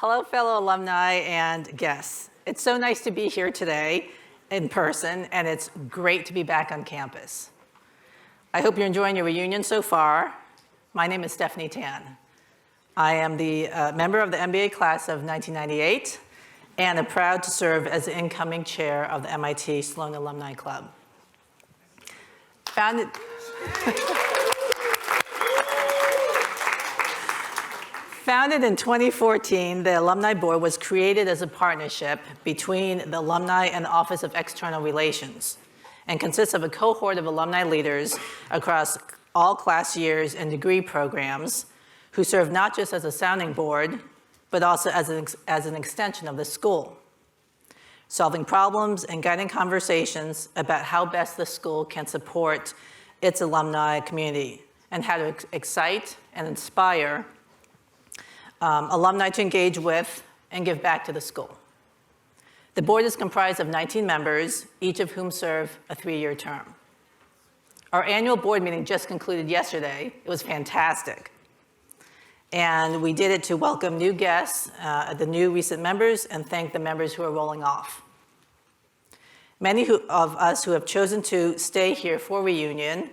Hello, fellow alumni and guests. It's so nice to be here today in person, and it's great to be back on campus. I hope you're enjoying your reunion so far. My name is Stephanie Tan. I am the member of the MBA class of 1998, and am proud to serve as the incoming chair of the MIT Sloan Alumni Club. Founded in 2014, the Alumni Board was created as a partnership between the alumni and the Office of External Relations, and consists of a cohort of alumni leaders across all class years and degree programs who serve not just as a sounding board, but also as an extension of the school, solving problems and guiding conversations about how best the school can support its alumni community and how to excite and inspire alumni to engage with and give back to the school. The board is comprised of 19 members, each of whom serve a 3-year term. Our annual board meeting just concluded yesterday. It was fantastic. And we did it to welcome new guests, the new recent members, and thank the members who are rolling off. Many of us who have chosen to stay here for reunion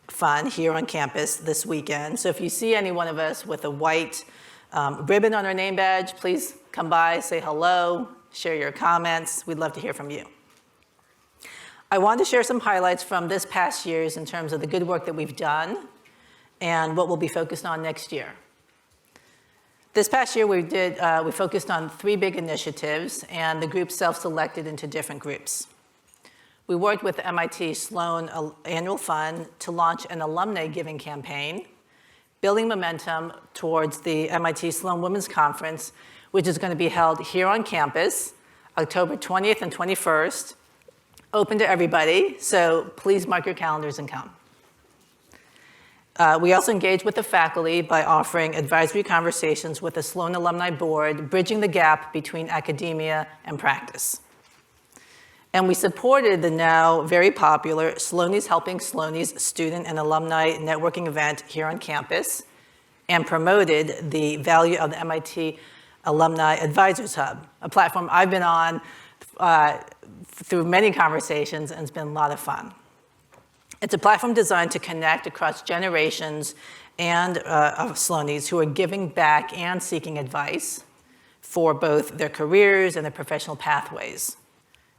fun here on campus this weekend. So if you see any one of us with a white ribbon on our name badge, please come by, say hello, share your comments. We'd love to hear from you. I want to share some highlights from this past year's in terms of the good work that we've done and what we'll be focused on next year. This past year, we focused on 3 big initiatives, and the group self-selected into different groups. We worked with the MIT Sloan Annual Fund to launch an alumni giving campaign, building momentum towards the MIT Sloan Women's Conference, which is going to be held here on campus, October 20th and 21st, open to everybody, so please mark your calendars and come. We also engaged with the faculty by offering advisory conversations with the Sloan Alumni Board, bridging the gap between academia and practice. And we supported the now very popular Sloanies Helping Sloanies student and alumni networking event here on campus, and promoted the value of the MIT Alumni Advisors Hub, a platform I've been on through many conversations, and it's been a lot of fun. It's a platform designed to connect across generations and of Sloanies who are giving back and seeking advice for both their careers and their professional pathways.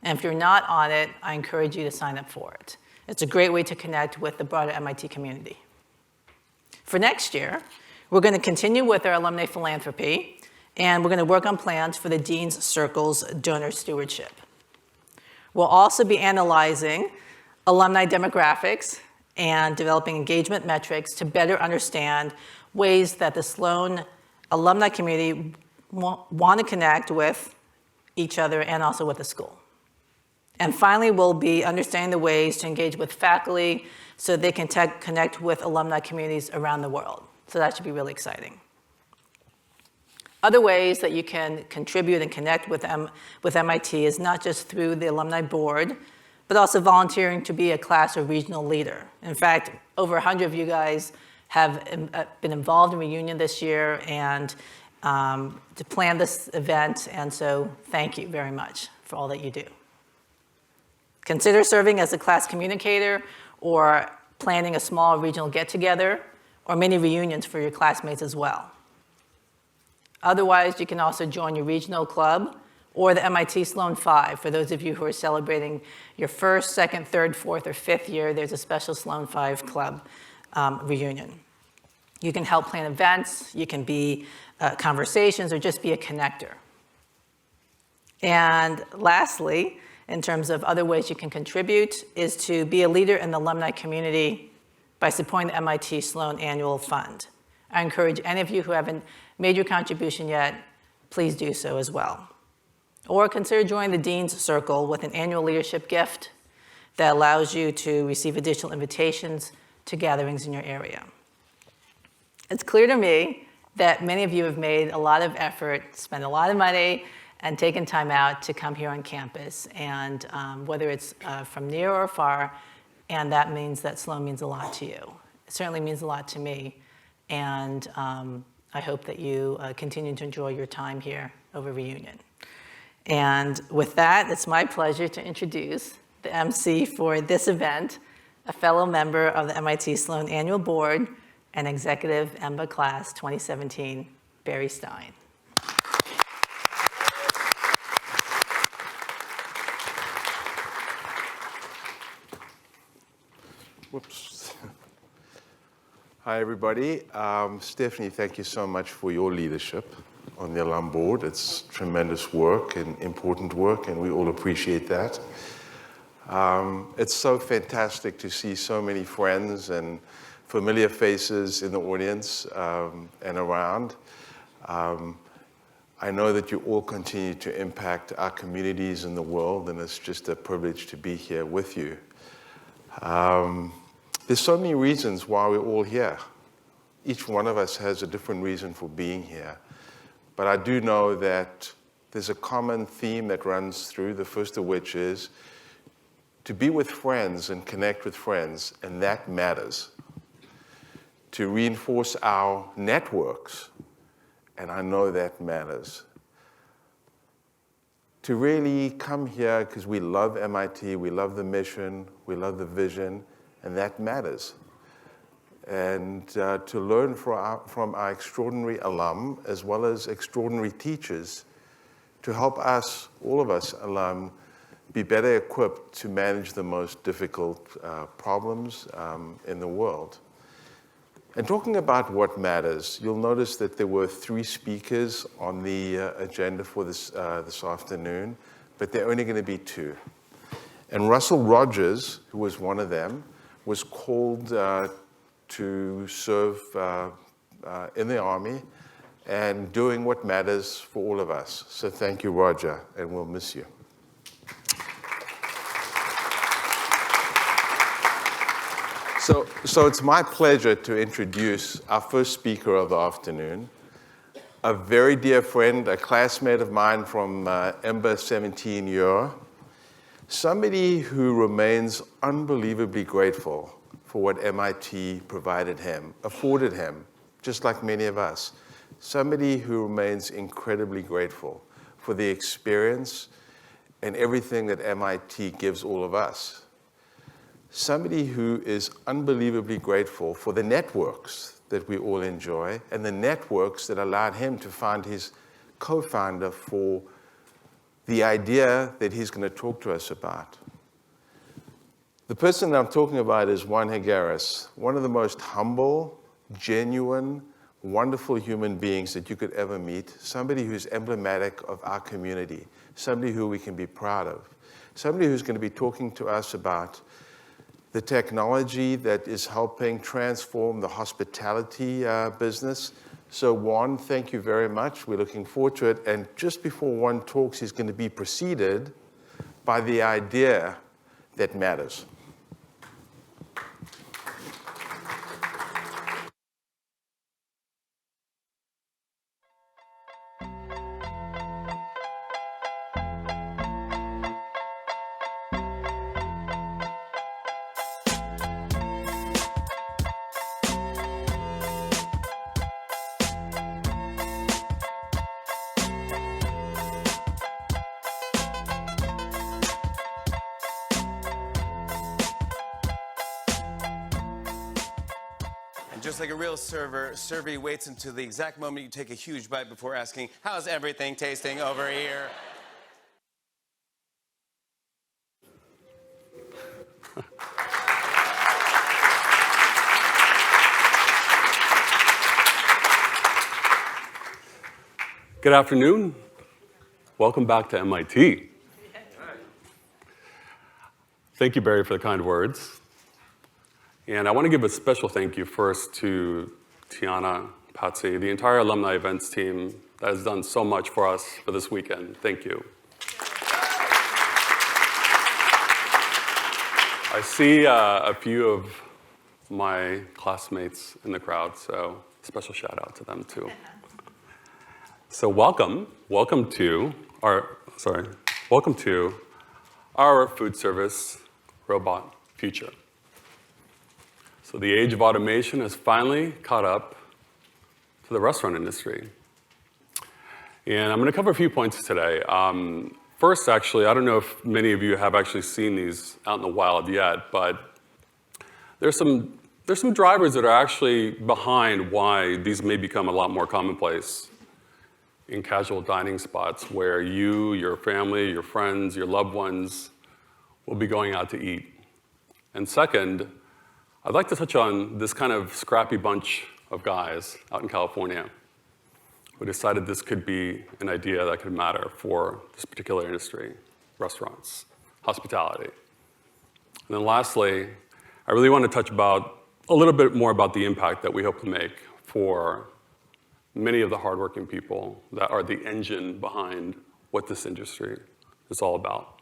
And if you're not on it, I encourage you to sign up for it. It's a great way to connect with the broader MIT community. For next year, we're going to continue with our alumni philanthropy, and we're going to work on plans for the Dean's Circle's donor stewardship. We'll also be analyzing alumni demographics and developing engagement metrics to better understand ways that the Sloan alumni community want to connect with each other and also with the school. And finally, we'll be understanding the ways to engage with faculty so they can connect with alumni communities around the world. So that should be really exciting. Other ways that you can contribute and connect with MIT is not just through the alumni board, but also volunteering to be a class or regional leader. In fact, over 100 of you guys have been involved in Reunion this year and to plan this event, and so thank you very much for all that you do. Consider serving as a class communicator or planning a small regional get-together or mini reunions for your classmates as well. Otherwise, you can also join your regional club or the MIT Sloan 5. For those of you who are celebrating your first, second, third, fourth, or fifth year, there's a special Sloan 5 club reunion. You can help plan events, you can be conversations, or just be a connector. And lastly, in terms of other ways you can contribute, is to be a leader in the alumni community by supporting the MIT Sloan Annual Fund. I encourage any of you who haven't made your contribution yet, please do so as well. Or consider joining the Dean's Circle with an annual leadership gift that allows you to receive additional invitations to gatherings in your area. It's clear to me that many of you have made a lot of effort, spent a lot of money, and taken time out to come here on campus, and whether it's from near or far, and that means that Sloan means a lot to you. It certainly means a lot to me, and I hope that you continue to enjoy your time here over reunion. And with that, it's my pleasure to introduce the MC for this event, a fellow member of the MIT Sloan Annual Board and Executive EMBA Class 2017, Barry Stein. Whoops. Hi, everybody. Stephanie, thank you so much for your leadership on the Alum Board. It's tremendous work and important work, and we all appreciate that. It's so fantastic to see so many friends and familiar faces in the audience and around. I know that you all continue to impact our communities in the world, and it's just a privilege to be here with you. There's so many reasons why we're all here. Each one of us has a different reason for being here. But I do know that there's a common theme that runs through, the first of which is to be with friends and connect with friends, and that matters. To reinforce our networks, and I know that matters. To really come here because we love MIT, we love the mission, we love the vision, and that matters. And to learn from our extraordinary alum, as well as extraordinary teachers, to help us, all of us alum, be better equipped to manage the most difficult problems in the world. And talking about what matters, you'll notice that there were 3 speakers on the agenda for this afternoon, but there are only going to be 2. And Russell Rogers, who was one of them, was called to serve in the Army and doing what matters for all of us. So thank you, Roger, and we'll miss you. So it's my pleasure to introduce our first speaker of the afternoon, a very dear friend, a classmate of mine from EMBA 17 year, somebody who remains unbelievably grateful for what MIT provided him, afforded him, just like many of us. Somebody who remains incredibly grateful for the experience and everything that MIT gives all of us. Somebody who is unbelievably grateful for the networks that we all enjoy and the networks that allowed him to find his co-founder for the idea that he's going to talk to us about. The person that I'm talking about is Juan Higueras, one of the most humble, genuine, wonderful human beings that you could ever meet, somebody who's emblematic of our community, somebody who we can be proud of, somebody who's going to be talking to us about the technology that is helping transform the hospitality business. So Juan, thank you very much. We're looking forward to it. And just before Juan talks, he's going to be preceded by the idea that matters. Just like a real server, Servy waits until the exact moment you take a huge bite before asking, how's everything tasting over here? Good afternoon. Welcome back to MIT. Thank you, Barry, for the kind words. And I want to give a special thank you first to Tiana, Patsy, the entire alumni events team that has done so much for us for this weekend. Thank you. I see a few of my classmates in the crowd, so special shout out to them too. So welcome to our food service robot future. So the age of automation has finally caught up to the restaurant industry. And I'm going to cover a few points today. First, actually, I don't know if many of you have actually seen these out in the wild yet, but there's some drivers that are actually behind why these may become a lot more commonplace in casual dining spots where you, your family, your friends, your loved ones will be going out to eat. And second, I'd like to touch on this kind of scrappy bunch of guys out in California who decided this could be an idea that could matter for this particular industry, restaurants, hospitality. And then lastly, I really want to touch about a little bit more about the impact that we hope to make for many of the hardworking people that are the engine behind what this industry is all about.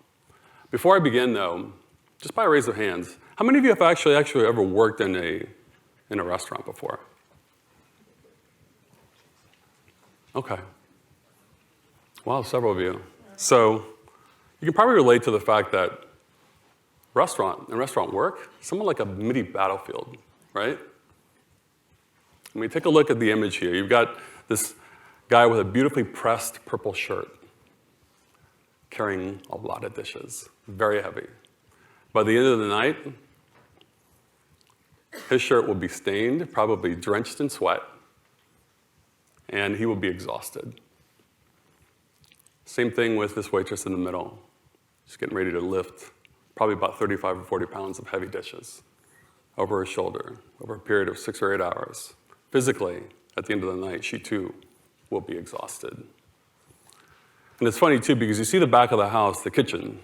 Before I begin, though, just by a raise of hands, how many of you have actually ever worked in a restaurant before? Okay. Wow, several of you. So you can probably relate to the fact that restaurant work, somewhat like a mini battlefield, right? I mean, take a look at the image here. You've got this guy with a beautifully pressed purple shirt carrying a lot of dishes, very heavy. By the end of the night, his shirt will be stained, probably drenched in sweat, and he will be exhausted. Same thing with this waitress in the middle. She's getting ready to lift probably about 35 or 40 pounds of heavy dishes over her shoulder over a period of 6 or 8 hours. Physically, at the end of the night, she too will be exhausted. And it's funny too, because you see the back of the house, the kitchen,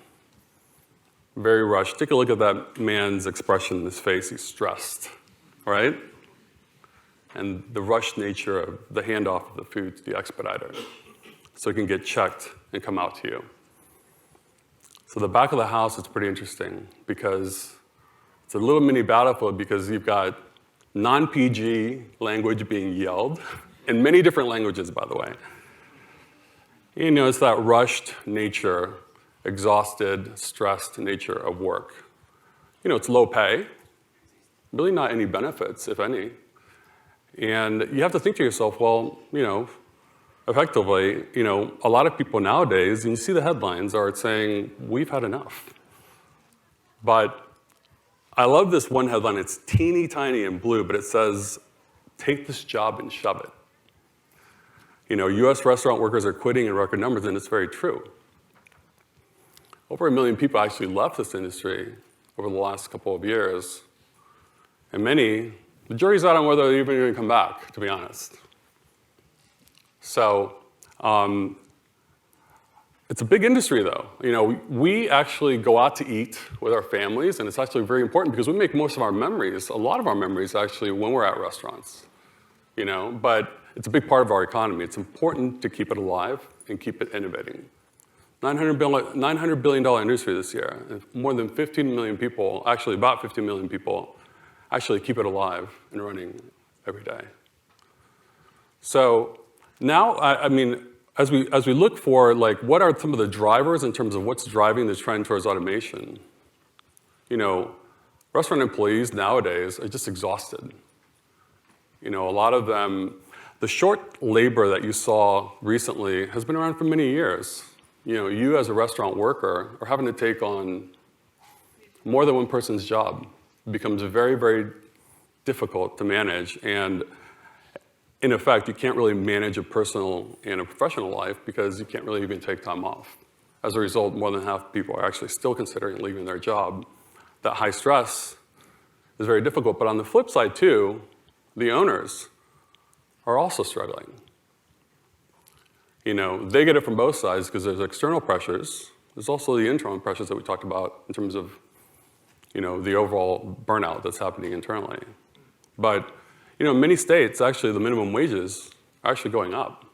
very rushed. Take a look at that man's expression in his face. He's stressed, right? And the rushed nature of the handoff of the food to the expediter so it can get checked and come out to you. So the back of the house is pretty interesting because it's a little mini battlefield because you've got non-PG language being yelled in many different languages, by the way. You know, it's that rushed nature, exhausted, stressed nature of work. You know, it's low pay, really not any benefits, if any. And you have to think to yourself, well, you know, effectively, you know, a lot of people nowadays, and you see the headlines, are saying, we've had enough. But I love this one headline. It's teeny tiny in blue, but it says, take this job and shove it. You know, US restaurant workers are quitting in record numbers, and it's very true. Over 1 million people actually left this industry over the last couple of years. And many, the jury's out on whether they're even going to come back, to be honest. So it's a big industry, though. You know, we actually go out to eat with our families, and it's actually very important because we make most of our memories, a lot of our memories actually, when we're at restaurants. You know, but it's a big part of our economy. It's important to keep it alive and keep it innovating. $900 billion industry this year. More than 15 million people, actually about 15 million people, actually keep it alive and running every day. So now, I mean, as we look for, like, what are some of the drivers in terms of what's driving the trend towards automation? You know, restaurant employees nowadays are just exhausted. You know, a lot of them, the short labor that you saw recently has been around for many years. You know, you as a restaurant worker are having to take on more than one person's job. It becomes very, very difficult to manage. And in effect, you can't really manage a personal and a professional life because you can't really even take time off. As a result, more than half of people are actually still considering leaving their job. That high stress is very difficult. But on the flip side, too, the owners are also struggling. You know, they get it from both sides because there's external pressures. There's also the internal pressures that we talked about in terms of, you know, the overall burnout that's happening internally. But, you know, in many states, actually, the minimum wages are actually going up.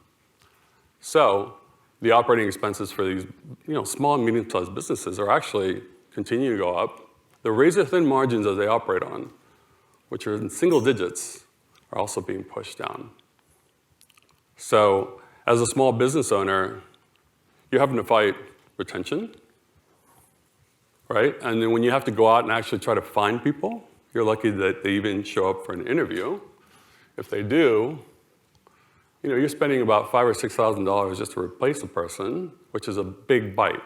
So the operating expenses for these, you know, small and medium-sized businesses are actually continuing to go up. The razor-thin margins that they operate on, which are in single digits, are also being pushed down. So as a small business owner, you're having to fight retention, right? And then when you have to go out and actually try to find people, you're lucky that they even show up for an interview. If they do, you're spending about $5,000 or $6,000 just to replace a person, which is a big bite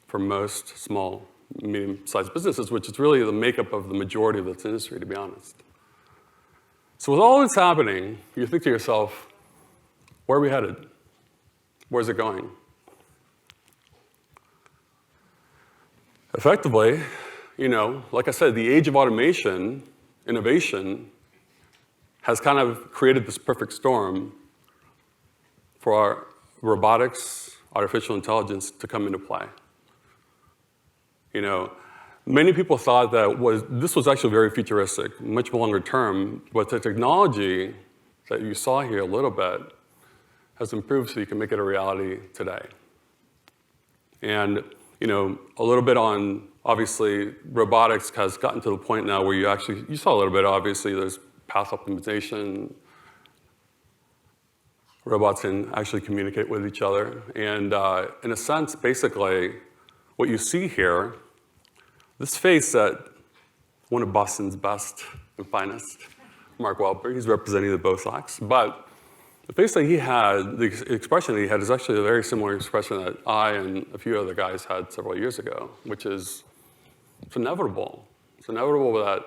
for most small, medium-sized businesses, which is really the makeup of the majority of this industry, to be honest. So with all this happening, you think to yourself, where are we headed? Where's it going? Effectively, like I said, the age of automation, innovation, has kind of created this perfect storm for our robotics, artificial intelligence to come into play. Many people thought that this was actually very futuristic, much longer term, but the technology that you saw here a little bit has improved so you can make it a reality today. And a little bit on, obviously, robotics has gotten to the point now where you saw a little bit, obviously, there's path optimization. Robots can actually communicate with each other. And in a sense, basically, what you see here, this face that one of Boston's best and finest, Mark Wahlberg, he's representing the Bosox. But the face that he had, the expression that he had is actually a very similar expression that I and a few other guys had several years ago, which is, it's inevitable. It's inevitable that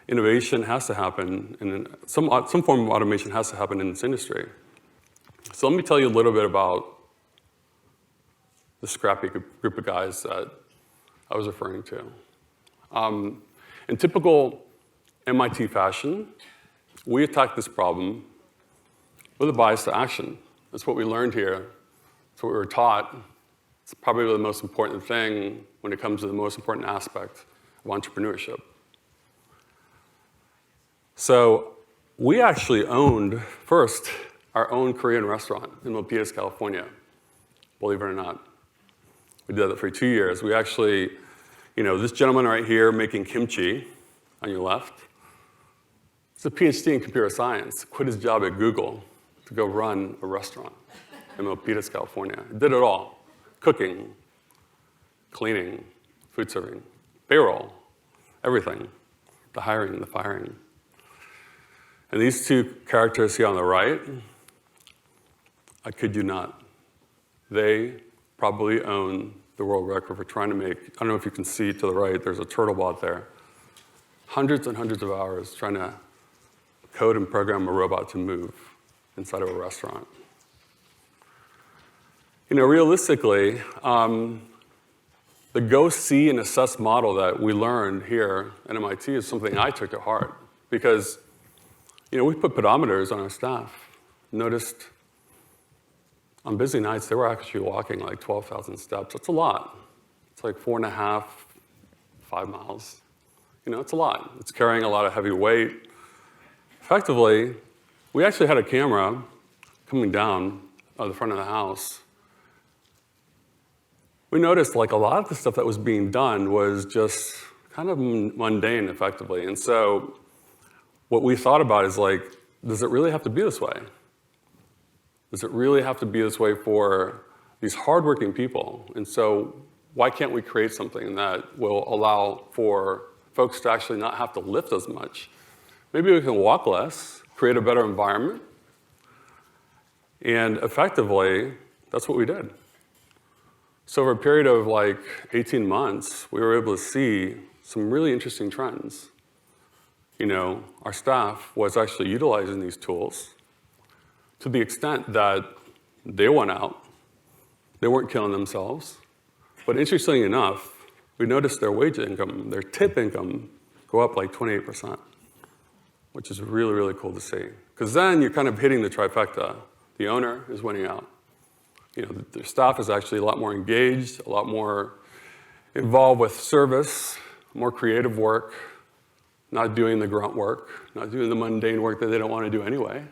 innovation has to happen, and some form of automation has to happen in this industry. So let me tell you a little bit about the scrappy group of guys that I was referring to. In typical MIT fashion, we attacked this problem with a bias to action. That's what we learned here. That's what we were taught. It's probably the most important thing when it comes to the most important aspect of entrepreneurship. So we actually owned, first, our own Korean restaurant in Milpitas, California, believe it or not. We did that for 2 years. We actually, this gentleman right here making kimchi on your left, he's a PhD in computer science, quit his job at Google to go run a restaurant in Milpitas, California. He did it all, cooking, cleaning, food serving, payroll, everything, the hiring, the firing. And these two characters here on the right, I kid you not, they probably own the world record for trying to make, I don't know if you can see to the right, there's a turtle bot there, hundreds and hundreds of hours trying to code and program a robot to move inside of a restaurant. Realistically, the go see and assess model that we learned here at MIT is something I took to heart because we put pedometers on our staff. Noticed on busy nights, they were actually walking like 12,000 steps. That's a lot. It's like 4.5, 5 miles. It's a lot. It's carrying a lot of heavy weight. Effectively, we actually had a camera coming down the front of the house. We noticed like a lot of the stuff that was being done was just kind of mundane, effectively. And so what we thought about is like, does it really have to be this way? Does it really have to be this way for these hardworking people? And so why can't we create something that will allow for folks to actually not have to lift as much? Maybe we can walk less, create a better environment. And effectively, that's what we did. So over a period of like 18 months, we were able to see some really interesting trends. Our staff was actually utilizing these tools to the extent that they went out, they weren't killing themselves. But interestingly enough, we noticed their wage income, their tip income, go up like 28%, which is really, really cool to see. Because then you're kind of hitting the trifecta. The owner is winning out. Their staff is actually a lot more engaged, a lot more involved with service, more creative work, not doing the grunt work, not doing the mundane work that they don't want to do anyway.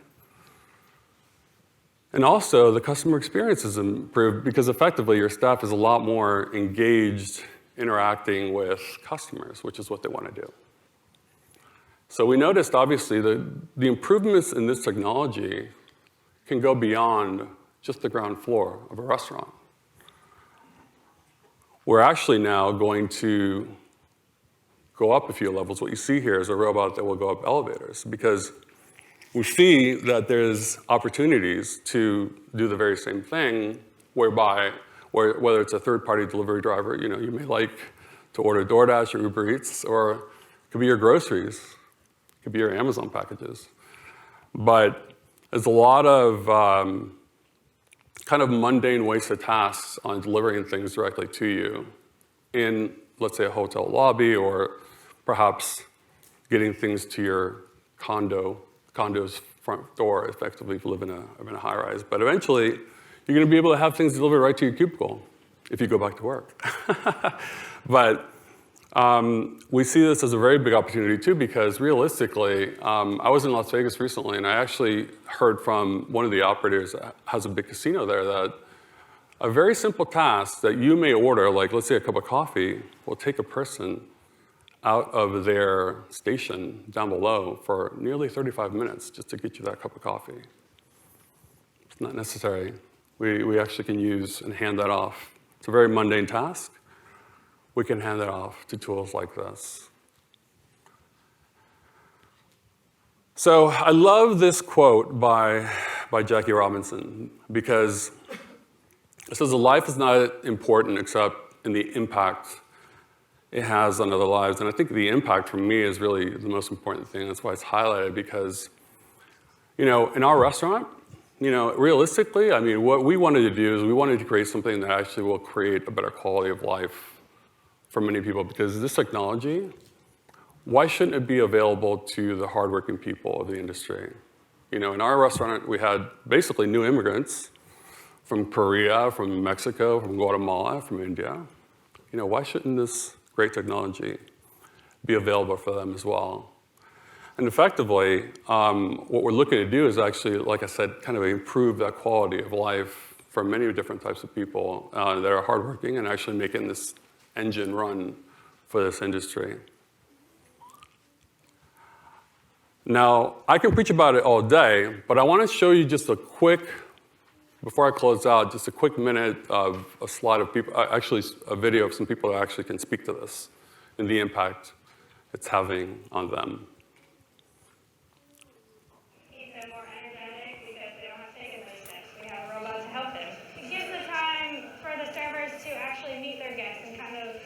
And also, the customer experience is improved because effectively your staff is a lot more engaged interacting with customers, which is what they want to do. So we noticed, obviously, the improvements in this technology can go beyond just the ground floor of a restaurant. We're actually now going to go up a few levels. What you see here is a robot that will go up elevators because we see that there's opportunities to do the very same thing, whether it's a third-party delivery driver, you may like to order DoorDash or Uber Eats, or it could be your groceries, it could be your Amazon packages. But there's a lot of kind of mundane wasted tasks on delivering things directly to you in, let's say, a hotel lobby, or perhaps getting things to your condo's front door, effectively, if you live in a high-rise. But eventually, you're going to be able to have things delivered right to your cubicle if you go back to work. But we see this as a very big opportunity, too, because realistically, I was in Las Vegas recently, and I actually heard from one of the operators that has a big casino there that a very simple task that you may order, like let's say a cup of coffee, will take a person out of their station down below for nearly 35 minutes just to get you that cup of coffee. It's not necessary. We actually can use and hand that off. It's a very mundane task. We can hand that off to tools like this. So I love this quote by Jackie Robinson, because it says, life is not important except in the impact it has on other lives. And I think the impact for me is really the most important thing. That's why it's highlighted, because, in our restaurant, realistically, I mean, what we wanted to do is we wanted to create something that actually will create a better quality of life for many people, because this technology, why shouldn't it be available to the hardworking people of the industry? In our restaurant, we had basically new immigrants from Korea, from Mexico, from Guatemala, from India. Why shouldn't this great technology be available for them as well? And effectively, what we're looking to do is actually, like I said, kind of improve that quality of life for many different types of people that are hardworking and actually making this engine run for this industry. Now, I can preach about it all day, but I want to show you just a quick, before I close out, just a quick minute of a slide of people, actually a video of some people that actually can speak to this and the impact it's having on them. Keep them more energetic because they don't have to take as many steps. We have a robot to help them. It gives the time for the servers to actually meet their guests and kind of,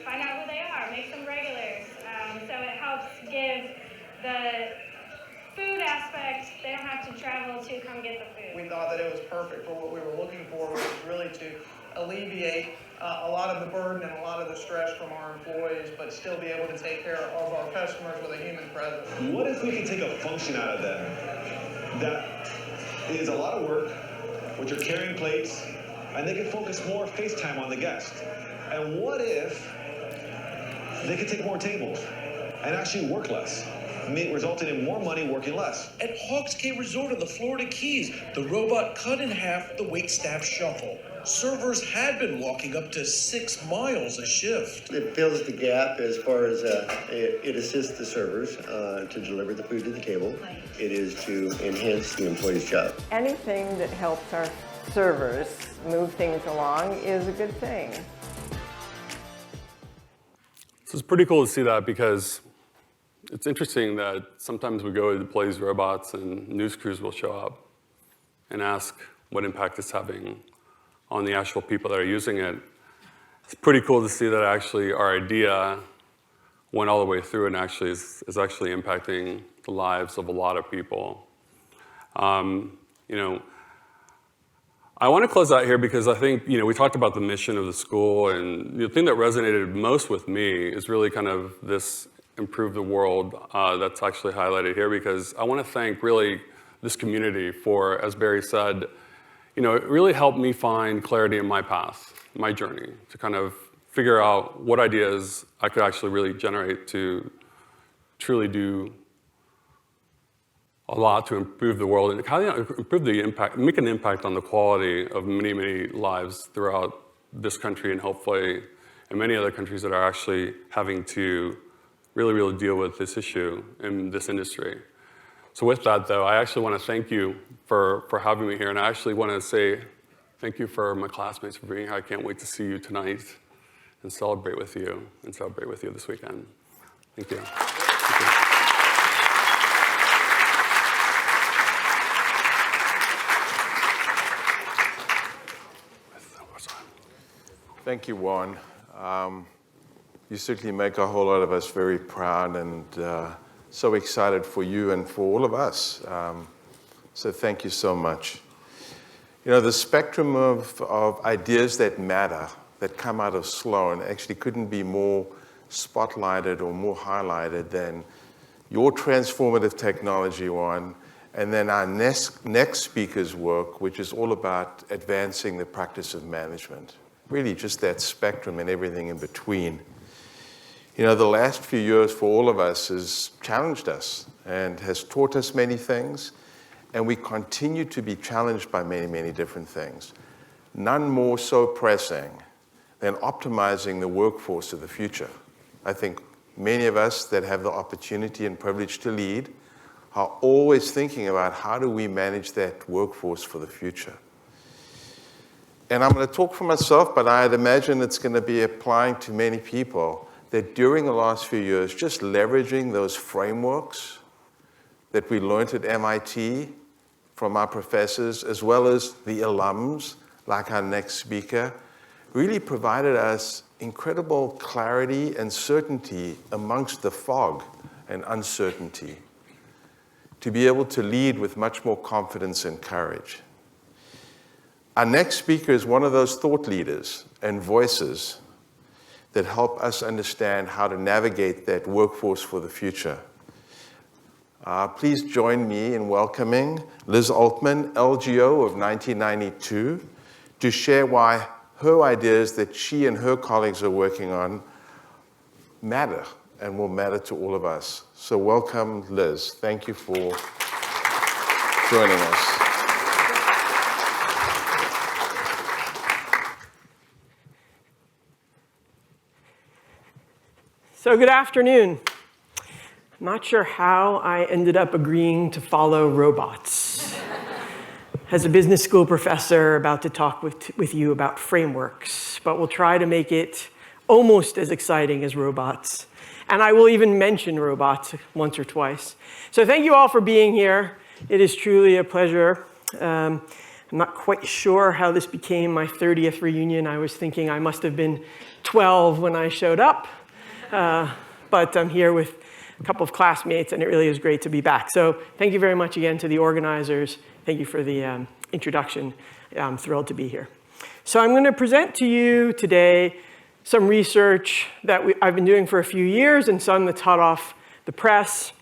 find out who they are, make them regulars. So it helps give the food aspect, they don't have to travel to come get the food. We thought that it was perfect for what we were looking for, was really to alleviate a lot of the burden and a lot of the stress from our employees, but still be able to take care of our customers with a human presence. What if we can take a function out of them that is a lot of work, which are carrying plates, and they can focus more FaceTime on the guest? And what if they could take more tables and actually work less, resulting in more money working less? At Hawks Cay Resort in the Florida Keys, the robot cut in half the waitstaff shuffle. Servers had been walking up to 6 miles a shift. It fills the gap as far as it assists the servers to deliver the food to the table. It is to enhance the employee's job. Anything that helps our servers move things along is a good thing. So it's pretty cool to see that, because it's interesting that sometimes we go to deploy these robots and news crews will show up and ask what impact it's having on the actual people that are using it. It's pretty cool to see that actually our idea went all the way through and actually is actually impacting the lives of a lot of people. I want to close out here because I think, we talked about the mission of the school, and the thing that resonated most with me is really kind of this improve the world that's actually highlighted here, because I want to thank really this community for, as Barry said, it really helped me find clarity in my path, my journey, to kind of figure out what ideas I could actually really generate to truly do a lot to improve the world and kind of improve the impact, make an impact on the quality of many, many lives throughout this country, and hopefully in many other countries that are actually having to really deal with this issue in this industry. So with that, though, I actually want to thank you for having me here, and I actually want to say thank you for my classmates for being here. I can't wait to see you tonight and celebrate with you this weekend. Thank you. Thank you. Thank you, Juan. You certainly make a whole lot of us very proud and so excited for you and for all of us. So thank you so much. You know, the spectrum of ideas that matter, that come out of Sloan, actually couldn't be more spotlighted or more highlighted than your transformative technology, Juan, and then our next speaker's work, which is all about advancing the practice of management. Really just that spectrum and everything in between. You know, the last few years for all of us has challenged us and has taught us many things, and we continue to be challenged by many, many different things. None more so pressing than optimizing the workforce of the future. I think many of us that have the opportunity and privilege to lead are always thinking about how do we manage that workforce for the future. And I'm going to talk for myself, but I'd imagine it's going to be applying to many people that during the last few years, just leveraging those frameworks that we learned at MIT from our professors, as well as the alums, like our next speaker, really provided us incredible clarity and certainty amongst the fog and uncertainty, to be able to lead with much more confidence and courage. Our next speaker is one of those thought leaders and voices that help us understand how to navigate that workforce for the future. Please join me in welcoming Liz Altman, LGO of 1992, to share why her ideas that she and her colleagues are working on matter and will matter to all of us. So welcome, Liz. Thank you for joining us. So good afternoon. I'm not sure how I ended up agreeing to follow robots. As a business school professor, about to talk with you about frameworks, but we'll try to make it almost as exciting as robots. And I will even mention robots once or twice. So thank you all for being here. It is truly a pleasure. I'm not quite sure how this became my 30th reunion. I was thinking I must have been 12 when I showed up. But I'm here with a couple of classmates, and it really is great to be back. So thank you very much again to the organizers. Thank you for the introduction. I'm thrilled to be here. So I'm going to present to you today some research that I've been doing for a few years and some that's hot off the press.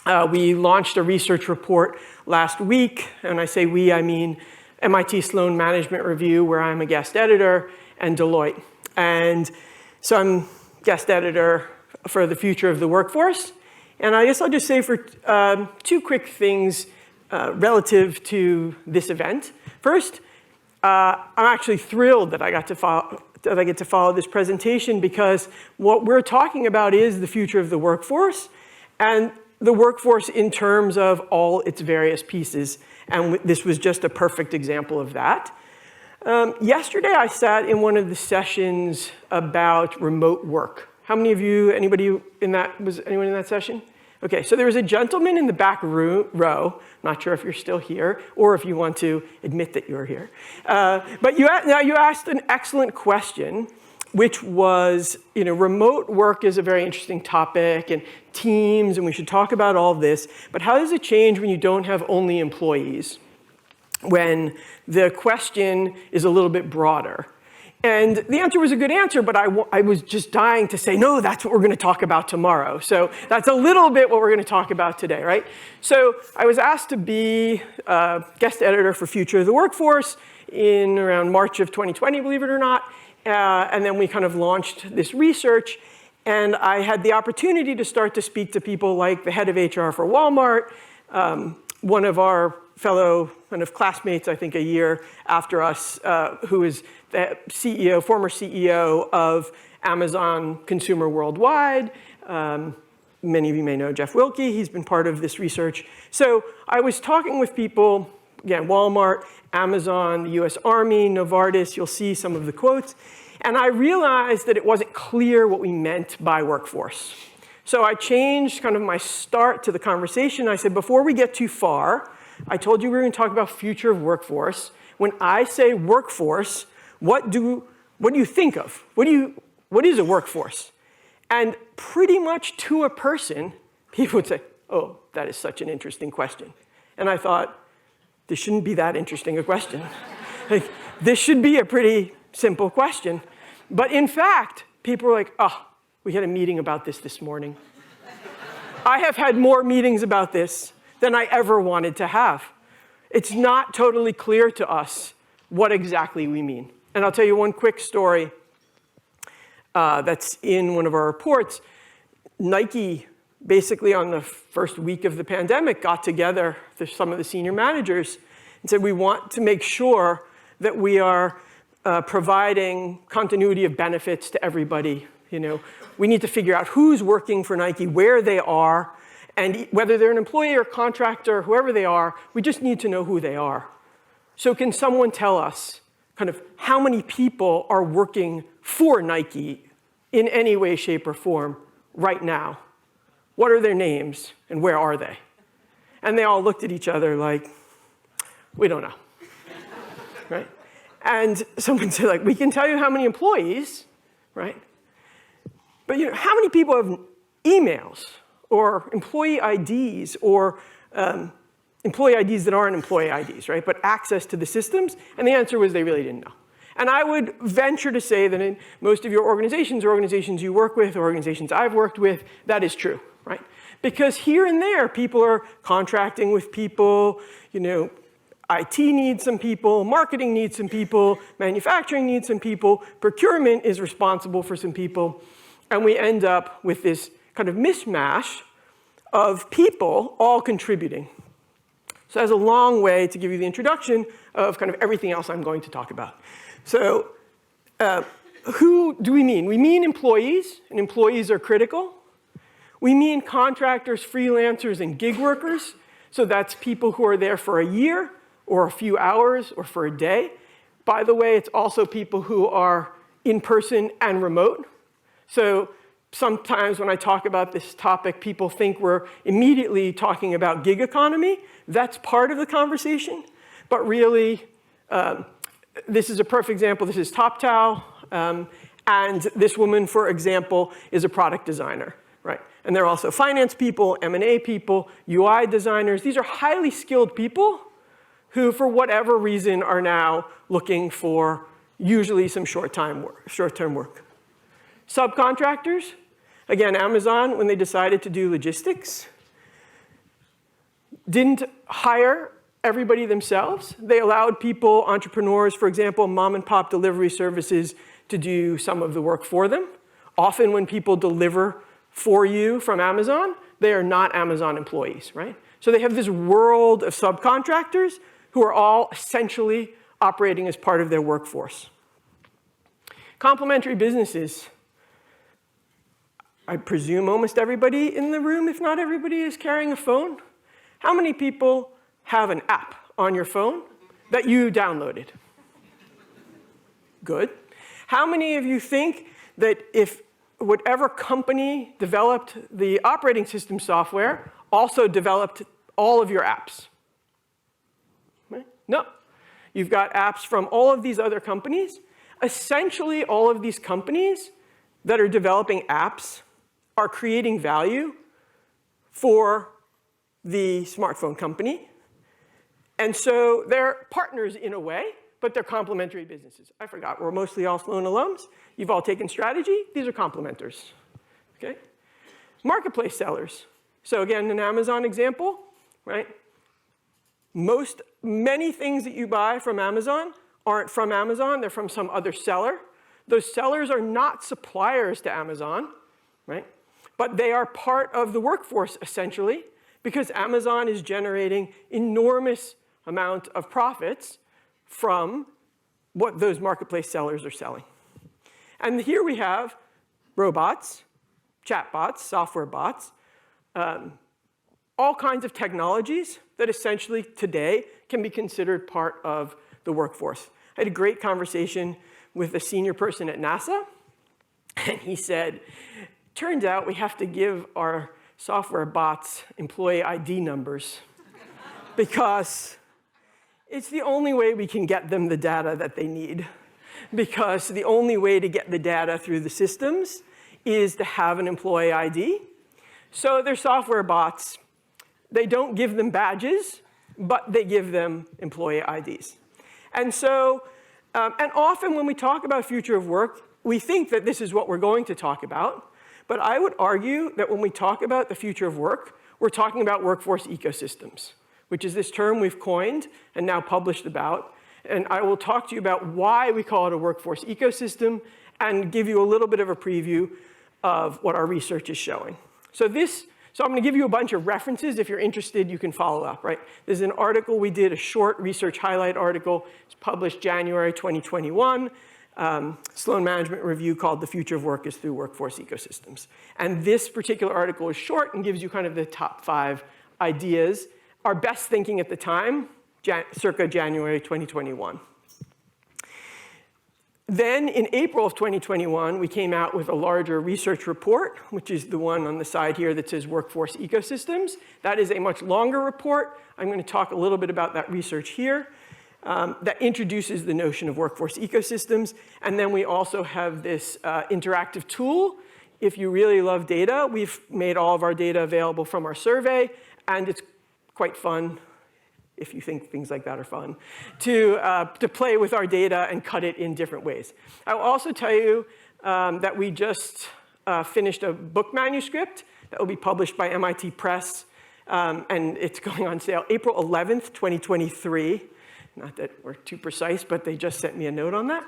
We launched a research report last week, and I say we, I mean MIT Sloan Management Review, where I'm a guest editor, and Deloitte. And so I'm guest editor for the future of the workforce. And I guess I'll just say for two quick things relative to this event. First, I'm actually thrilled that I get to follow this presentation, because what we're talking about is the future of the workforce, and the workforce in terms of all its various pieces. And this was just a perfect example of that. Yesterday, I sat in one of the sessions about remote work. How many of you, was anyone in that session? Okay, so there was a gentleman in the back row, not sure if you're still here, or if you want to admit that you're here. But you asked an excellent question, which was, remote work is a very interesting topic, and teams, and we should talk about all this, but how does it change when you don't have only employees? When the question is a little bit broader. And the answer was a good answer, but I was just dying to say, no, that's what we're going to talk about tomorrow. So that's a little bit what we're going to talk about today, right? So I was asked to be guest editor for Future of the Workforce in around March of 2020, believe it or not. And then we kind of launched this research. And I had the opportunity to start to speak to people like the head of HR for Walmart, one of our fellow kind of classmates, I think a year after us, who is the former CEO of Amazon Consumer Worldwide. Many of you may know Jeff Wilke. He's been part of this research. So I was talking with people, again, Walmart, Amazon, the US Army, Novartis. You'll see some of the quotes. And I realized that it wasn't clear what we meant by workforce. So I changed kind of my start to the conversation. I said, before we get too far, I told you we were going to talk about future of workforce. When I say workforce, what do what do you think of? What is a workforce? And pretty much to a person, people would say, oh, that is such an interesting question. And I thought, this shouldn't be that interesting a question. Like, this should be a pretty simple question. But in fact, people were like, oh, we had a meeting about this morning. I have had more meetings about this than I ever wanted to have. It's not totally clear to us what exactly we mean. And I'll tell you one quick story that's in one of our reports. Nike, basically on the first week of the pandemic, got together with some of the senior managers and said, we want to make sure that we are providing continuity of benefits to everybody. You know, we need to figure out who's working for Nike, where they are, and whether they're an employee or contractor, whoever they are, we just need to know who they are. So can someone tell us kind of how many people are working for Nike in any way, shape, or form right now? What are their names and where are they? And they all looked at each other like, we don't know, right? And someone said, like, we can tell you how many employees, right? But you know, how many people have emails or employee IDs or employee IDs that aren't employee IDs, right? But access to the systems? And the answer was they really didn't know. And I would venture to say that in most of your organizations or organizations you work with or organizations I've worked with, that is true, right? Because here and there, people are contracting with people, you know, IT needs some people, marketing needs some people, manufacturing needs some people, procurement is responsible for some people, and we end up with this kind of mishmash of people all contributing. So that's a long way to give you the introduction of kind of everything else I'm going to talk about. So who do we mean? We mean employees, and employees are critical. We mean contractors, freelancers, and gig workers. So that's people who are there for a year, or a few hours, or for a day. By the way, it's also people who are in person and remote. So sometimes when I talk about this topic, people think we're immediately talking about gig economy. That's part of the conversation. But really, this is a perfect example. This is TopTal. And this woman, for example, is a product designer, right? And they're also finance people, M&A people, UI designers. These are highly skilled people who, for whatever reason, are now looking for usually some short-term work. Subcontractors, again, Amazon, when they decided to do logistics, didn't hire everybody themselves. They allowed people, entrepreneurs, for example, mom and pop delivery services, to do some of the work for them. Often when people deliver for you from Amazon, they are not Amazon employees, right? So they have this world of subcontractors who are all essentially operating as part of their workforce. Complementary businesses. I presume almost everybody in the room, if not everybody, is carrying a phone. How many people have an app on your phone that you downloaded? Good. How many of you think that if whatever company developed the operating system software also developed all of your apps? Right? No. You've got apps from all of these other companies. Essentially, all of these companies that are developing apps are creating value for the smartphone company. And so they're partners in a way, but they're complementary businesses. I forgot, we're mostly all Sloan alums. You've all taken strategy. These are complementers, okay? Marketplace sellers. So again, an Amazon example, right? Many things that you buy from Amazon aren't from Amazon, they're from some other seller. Those sellers are not suppliers to Amazon, right? But they are part of the workforce, essentially, because Amazon is generating enormous amount of profits from what those marketplace sellers are selling. And here we have robots, chatbots, software bots, all kinds of technologies that essentially today can be considered part of the workforce. I had a great conversation with a senior person at NASA, and he said, turns out we have to give our software bots employee ID numbers because it's the only way we can get them the data that they need. because the only way to get the data through the systems is to have an employee ID. So they're software bots. They don't give them badges, but they give them employee IDs. And so, and often when we talk about future of work, we think that this is what we're going to talk about. But I would argue that when we talk about the future of work, we're talking about workforce ecosystems, which is this term we've coined and now published about. And I will talk to you about why we call it a workforce ecosystem and give you a little bit of a preview of what our research is showing. So I'm going to give you a bunch of references. If you're interested, you can follow up, right? There's an article we did, a short research highlight article. It's published January 2021. Sloan Management Review called The Future of Work is Through Workforce Ecosystems. And this particular article is short and gives you kind of the top 5 ideas, our best thinking at the time, circa January 2021. Then in April of 2021, we came out with a larger research report, which is the one on the side here that says Workforce Ecosystems. That is a much longer report. I'm going to talk a little bit about that research here. That introduces the notion of workforce ecosystems. And then we also have this interactive tool. If you really love data, we've made all of our data available from our survey, and it's quite fun, if you think things like that are fun, to play with our data and cut it in different ways. I will also tell you that we just finished a book manuscript that will be published by MIT Press, and it's going on sale April 11th, 2023. Not that we're too precise, but they just sent me a note on that.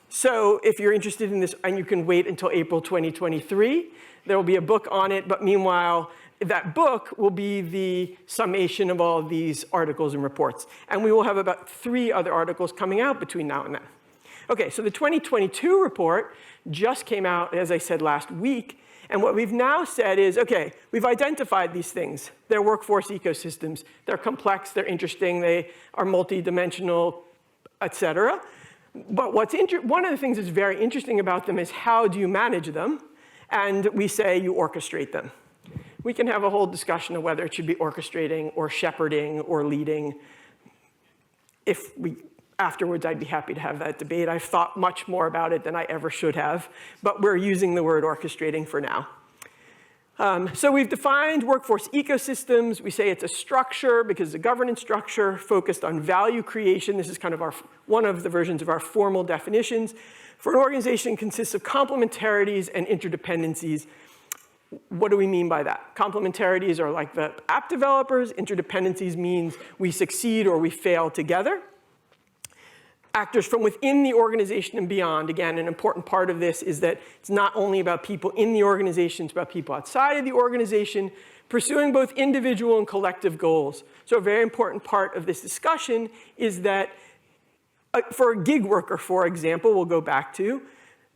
So if you're interested in this, and you can wait until April 2023, there will be a book on it, but meanwhile, that book will be the summation of all of these articles and reports. And we will have about 3 other articles coming out between now and then. Okay, so the 2022 report just came out, as I said, last week. And what we've now said is, okay, we've identified these things. They're workforce ecosystems. They're complex, they're interesting, they are multidimensional, et cetera. But one of the things that's very interesting about them is how do you manage them? And we say you orchestrate them. We can have a whole discussion of whether it should be orchestrating or shepherding or leading. Afterwards, I'd be happy to have that debate. I've thought much more about it than I ever should have, but we're using the word orchestrating for now. So we've defined workforce ecosystems. We say it's a structure because it's a governance structure focused on value creation. This is kind of one of the versions of our formal definitions. For an organization, it consists of complementarities and interdependencies. What do we mean by that? Complementarities are like the app developers. Interdependencies means we succeed or we fail together. Actors from within the organization and beyond. Again, an important part of this is that it's not only about people in the organization, it's about people outside of the organization, pursuing both individual and collective goals. So a very important part of this discussion is that for a gig worker, for example, we'll go back to,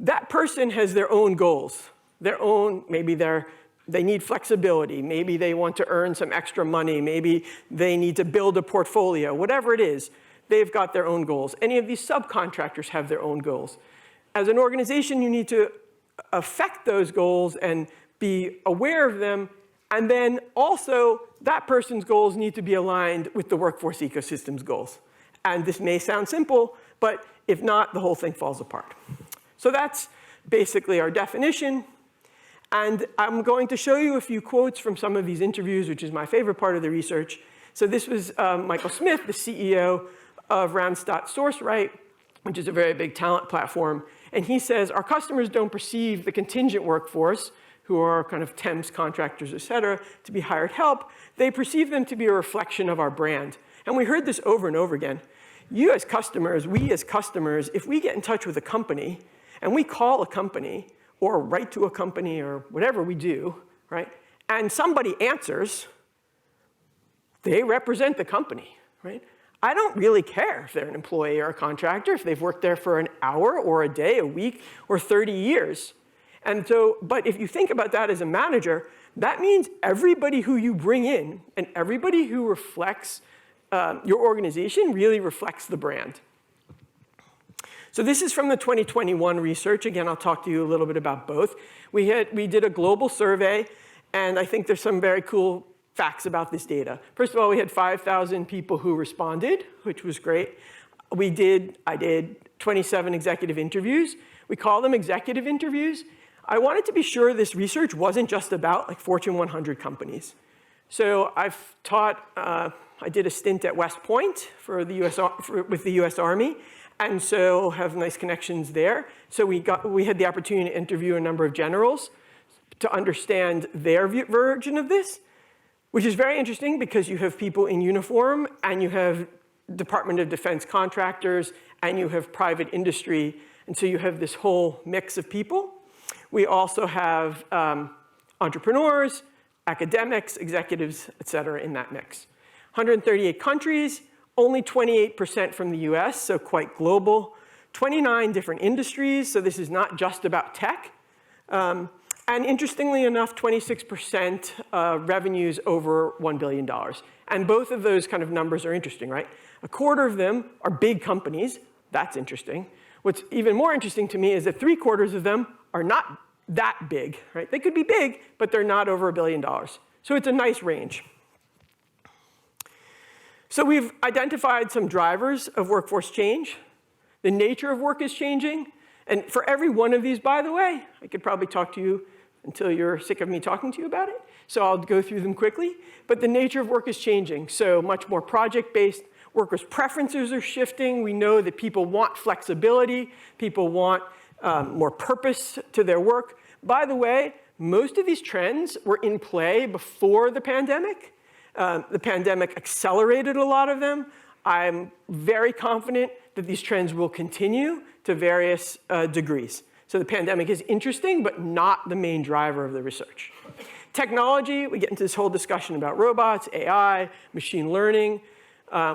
that person has their own goals. Maybe they need flexibility. Maybe they want to earn some extra money. Maybe they need to build a portfolio. Whatever it is, they've got their own goals. Any of these subcontractors have their own goals. As an organization, you need to affect those goals and be aware of them. And then also, that person's goals need to be aligned with the workforce ecosystem's goals. And this may sound simple, but if not, the whole thing falls apart. So that's basically our definition. And I'm going to show you a few quotes from some of these interviews, which is my favorite part of the research. So this was Michael Smith, the CEO of Randstad Sourceright, which is a very big talent platform. And he says, our customers don't perceive the contingent workforce, who are kind of temps, contractors, et cetera, to be hired help. They perceive them to be a reflection of our brand. And we heard this over and over again. You as customers, we as customers, if we get in touch with a company and we call a company or write to a company or whatever we do, right? And somebody answers, they represent the company, right? I don't really care if they're an employee or a contractor, if they've worked there for an hour or a day, a week, or 30 years. And so, but if you think about that as a manager, that means everybody who you bring in and everybody who reflects your organization really reflects the brand. So this is from the 2021 research. Again, I'll talk to you a little bit about both. We did a global survey, and I think there's some very cool facts about this data. First of all, we had 5,000 people who responded, which was great. I did 27 executive interviews. We call them executive interviews. I wanted to be sure this research wasn't just about like Fortune 100 companies. So I've taught, I did a stint at West Point with the US Army, and so have nice connections there. So we had the opportunity to interview a number of generals to understand their version of this, which is very interesting because you have people in uniform and you have Department of Defense contractors and you have private industry. And so you have this whole mix of people. We also have entrepreneurs, academics, executives, et cetera, in that mix. 138 countries, only 28% from the US, so quite global. 29 different industries, so this is not just about tech. And interestingly enough, 26% revenues over $1 billion. And both of those kind of numbers are interesting, right? A quarter of them are big companies. That's interesting. What's even more interesting to me is that 3/4 of them are not that big, right? They could be big, but they're not over $1 billion. So it's a nice range. So we've identified some drivers of workforce change. The nature of work is changing. And for every one of these, by the way, I could probably talk to you until you're sick of me talking to you about it. So I'll go through them quickly. But the nature of work is changing. So much more project-based. Workers' preferences are shifting. We know that people want flexibility. People want more purpose to their work. By the way, most of these trends were in play before the pandemic. The pandemic accelerated a lot of them. I'm very confident that these trends will continue to various degrees. So the pandemic is interesting, but not the main driver of the research. Technology, we get into this whole discussion about robots, AI, machine learning.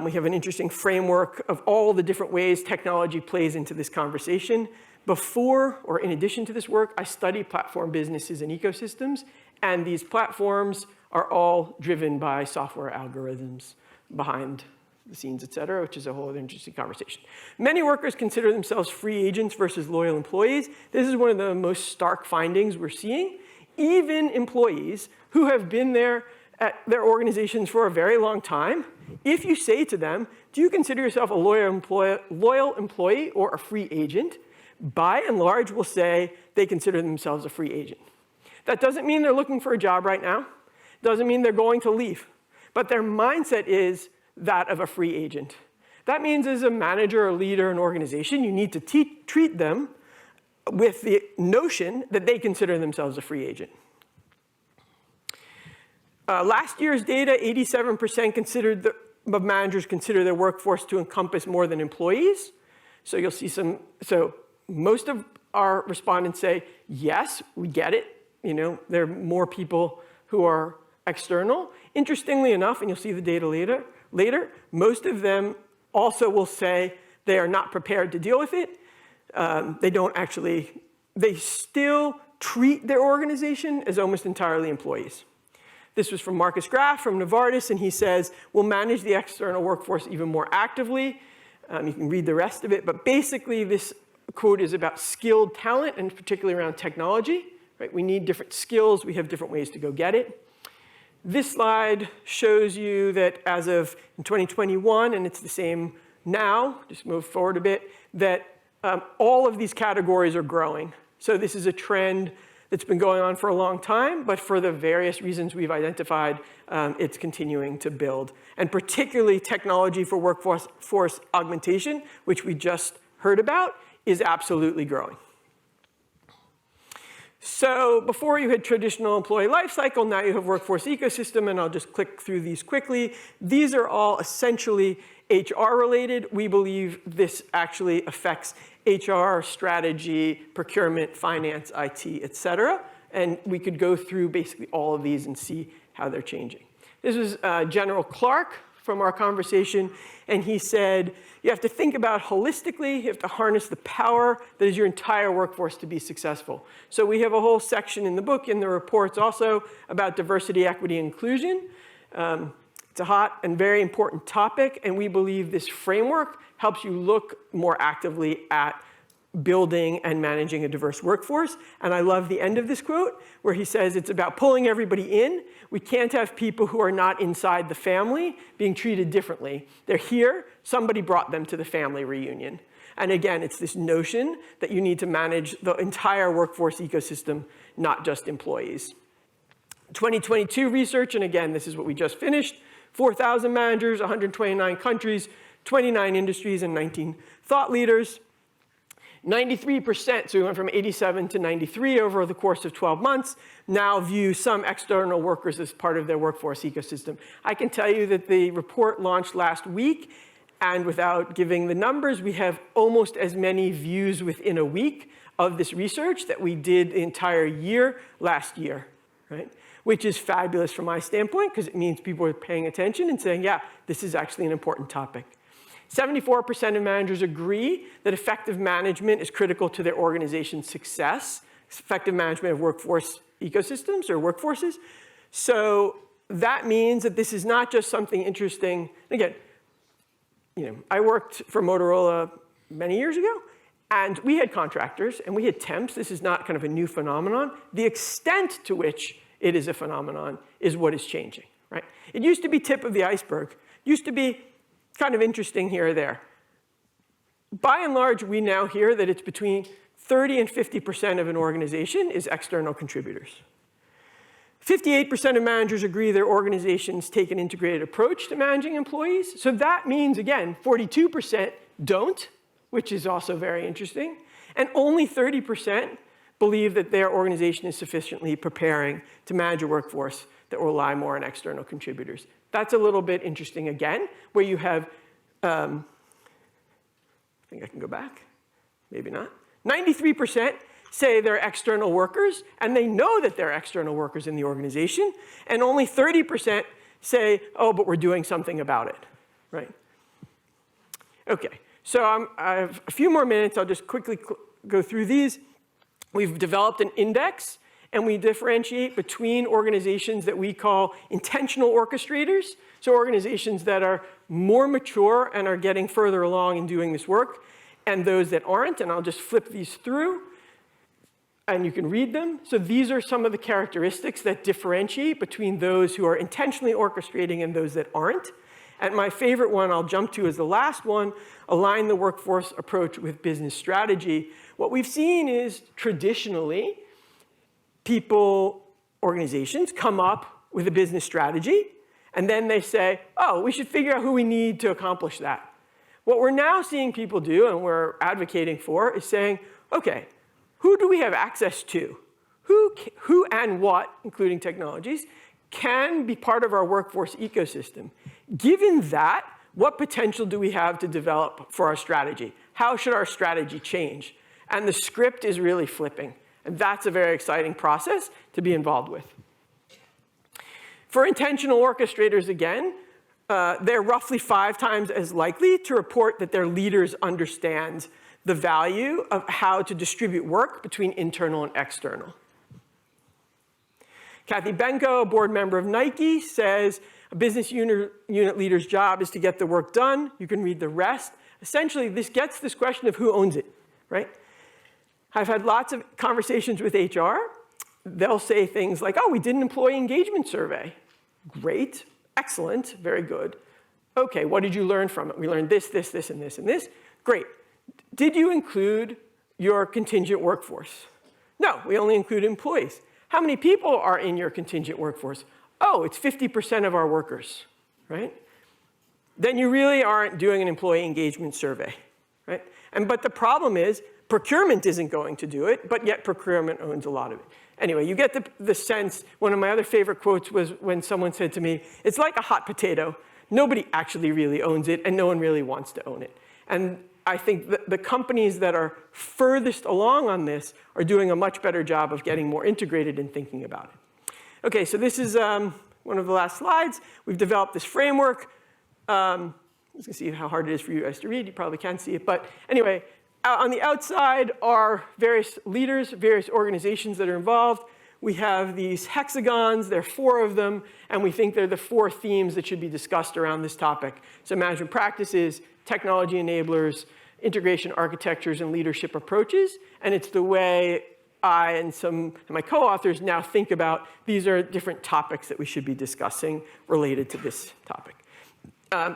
We have an interesting framework of all the different ways technology plays into this conversation. Before or in addition to this work, I study platform businesses and ecosystems, and these platforms are all driven by software algorithms behind the scenes, et cetera, which is a whole other interesting conversation. Many workers consider themselves free agents versus loyal employees. This is one of the most stark findings we're seeing. Even employees who have been there at their organizations for a very long time, if you say to them, do you consider yourself a loyal employee or a free agent? By and large will say they consider themselves a free agent. That doesn't mean they're looking for a job right now. Doesn't mean they're going to leave. But their mindset is that of a free agent. That means as a manager or leader in an organization, you need to treat them with the notion that they consider themselves a free agent. Last year's data, 87% of managers consider their workforce to encompass more than employees. So you'll see so most of our respondents say, yes, we get it. You know, there are more people who are external. Interestingly enough, and you'll see the data later, most of them also will say they are not prepared to deal with it. They still treat their organization as almost entirely employees. This was from Marcus Graf from Novartis, and he says, we'll manage the external workforce even more actively. You can read the rest of it, but basically this quote is about skilled talent, and particularly around technology. Right? We need different skills. We have different ways to go get it. This slide shows you that as of in 2021, and it's the same now, just move forward a bit, that all of these categories are growing. So this is a trend that's been going on for a long time, but for the various reasons we've identified, it's continuing to build. And particularly technology for workforce augmentation, which we just heard about, is absolutely growing. So before you had traditional employee life cycle, now you have workforce ecosystem, and I'll just click through these quickly. These are all essentially HR related. We believe this actually affects HR, strategy, procurement, finance, IT, et cetera. And we could go through basically all of these and see how they're changing. This is General Clark from our conversation, and he said, you have to think about holistically, you have to harness the power that is your entire workforce to be successful. So we have a whole section in the book, in the reports also, about diversity, equity, and inclusion. It's a hot and very important topic, and we believe this framework helps you look more actively at building and managing a diverse workforce. And I love the end of this quote where he says it's about pulling everybody in. We can't have people who are not inside the family being treated differently. They're here, somebody brought them to the family reunion. And again, it's this notion that you need to manage the entire workforce ecosystem, not just employees. 2022 research, and again, this is what we just finished, 4,000 managers, 129 countries, 29 industries, and 19 thought leaders. 93%, so we went from 87 to 93 over the course of 12 months, now view some external workers as part of their workforce ecosystem. I can tell you that the report launched last week, and without giving the numbers, we have almost as many views within a week of this research that we did the entire year last year, right? Which is fabulous from my standpoint, because it means people are paying attention and saying, yeah, this is actually an important topic. 74% of managers agree that effective management is critical to their organization's success, effective management of workforce ecosystems or workforces. So that means that this is not just something interesting. Again, I worked for Motorola many years ago, and we had contractors and we had temps. This is not kind of a new phenomenon. The extent to which it is a phenomenon is what is changing, right? It used to be tip of the iceberg. It used to be kind of interesting here or there. By and large, we now hear that it's between 30 and 50% of an organization is external contributors. 58% of managers agree their organizations take an integrated approach to managing employees. So that means, again, 42% don't, which is also very interesting. And only 30% believe that their organization is sufficiently preparing to manage a workforce that will rely more on external contributors. That's a little bit interesting again, where you have, I think I can go back, maybe not. 93% say they're external workers, and they know that they're external workers in the organization, and only 30% say, oh, but we're doing something about it, right? Okay, so I have a few more minutes. I'll just quickly go through these. We've developed an index, and we differentiate between organizations that we call intentional orchestrators, so organizations that are more mature and are getting further along in doing this work, and those that aren't, and I'll just flip these through, and you can read them. So these are some of the characteristics that differentiate between those who are intentionally orchestrating and those that aren't. And my favorite one I'll jump to is the last one, align the workforce approach with business strategy. What we've seen is traditionally, organizations come up with a business strategy, and then they say, oh, we should figure out who we need to accomplish that. What we're now seeing people do, and we're advocating for, is saying, okay, who do we have access to? Who and what, including technologies, can be part of our workforce ecosystem? Given that, what potential do we have to develop for our strategy? How should our strategy change? And the script is really flipping. And that's a very exciting process to be involved with. For intentional orchestrators, again, they're roughly 5 times as likely to report that their leaders understand the value of how to distribute work between internal and external. Kathy Benko, a board member of Nike, says a business unit leader's job is to get the work done. You can read the rest. Essentially, this gets this question of who owns it, right? I've had lots of conversations with HR. They'll say things like, oh, we did an employee engagement survey. Great, excellent, very good. Okay, what did you learn from it? We learned this, this, this, and this, and this. Great. Did you include your contingent workforce? No, we only include employees. How many people are in your contingent workforce? Oh, it's 50% of our workers, right? Then you really aren't doing an employee engagement survey, right? But the problem is procurement isn't going to do it, but yet procurement owns a lot of it. Anyway, you get the sense. One of my other favorite quotes was when someone said to me, it's like a hot potato. Nobody actually really owns it, and no one really wants to own it. And I think the companies that are furthest along on this are doing a much better job of getting more integrated and thinking about it. Okay, so this is one of the last slides. We've developed this framework. I'm just going to see how hard it is for you guys to read. You probably can't see it. But anyway, on the outside are various leaders, various organizations that are involved. We have these hexagons. There are 4 of them. And we think they're the 4 themes that should be discussed around this topic. So management practices, technology enablers, integration architectures and leadership approaches, and it's the way I and some of my co-authors now think about these are different topics that we should be discussing related to this topic.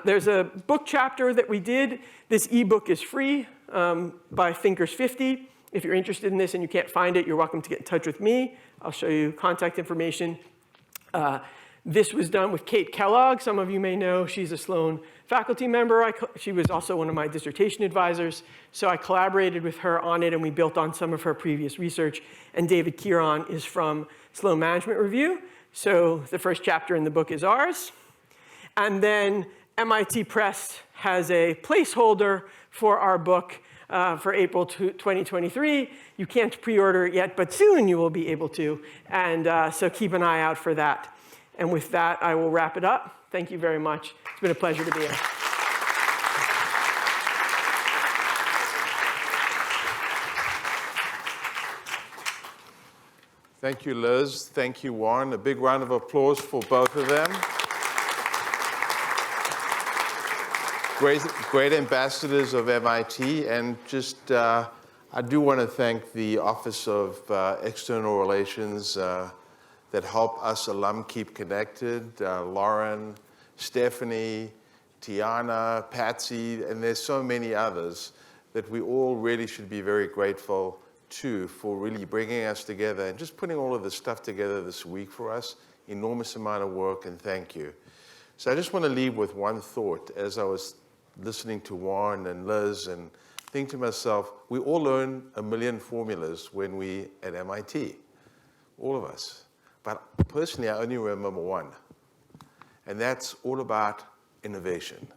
There's a book chapter that we did. This ebook is free by Thinkers 50. If you're interested in this and you can't find it, you're welcome to get in touch with me. I'll show you contact information. This was done with Kate Kellogg. Some of you may know she's a Sloan faculty member. She was also one of my dissertation advisors. So I collaborated with her on it, and we built on some of her previous research. And David Kieran is from Sloan Management Review. So the first chapter in the book is ours. And then MIT Press has a placeholder for our book for April 2023. You can't pre-order it yet, but soon you will be able to. And so keep an eye out for that. And with that, I will wrap it up. Thank you very much. It's been a pleasure to be here. Thank you, Liz. Thank you, Warren. A big round of applause for both of them. Great ambassadors of MIT. And just, I do want to thank the Office of External Relations that help us alum keep connected. Lauren, Stephanie, Tiana, Patsy, and there's so many others that we all really should be very grateful to for really bringing us together and just putting all of this stuff together this week for us. Enormous amount of work, and thank you. So I just want to leave with one thought as I was listening to Warren and Liz and think to myself, we all learn a million formulas when we at MIT, all of us. But personally, I only remember one, and that's all about innovation.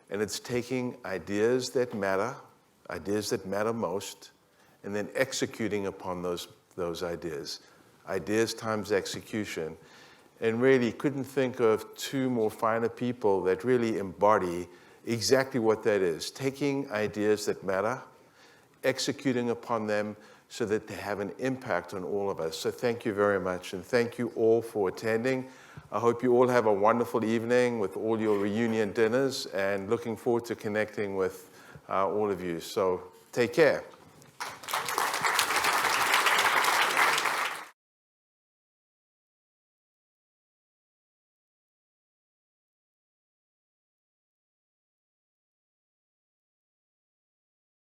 And it's taking ideas that matter most, and then executing upon those ideas. Ideas times execution. And really couldn't think of two more finer people that really embody exactly what that is. Taking ideas that matter, executing upon them so that they have an impact on all of us. So thank you very much, and thank you all for attending. I hope you all have a wonderful evening with all your reunion dinners, and looking forward to connecting with all of you. So take care.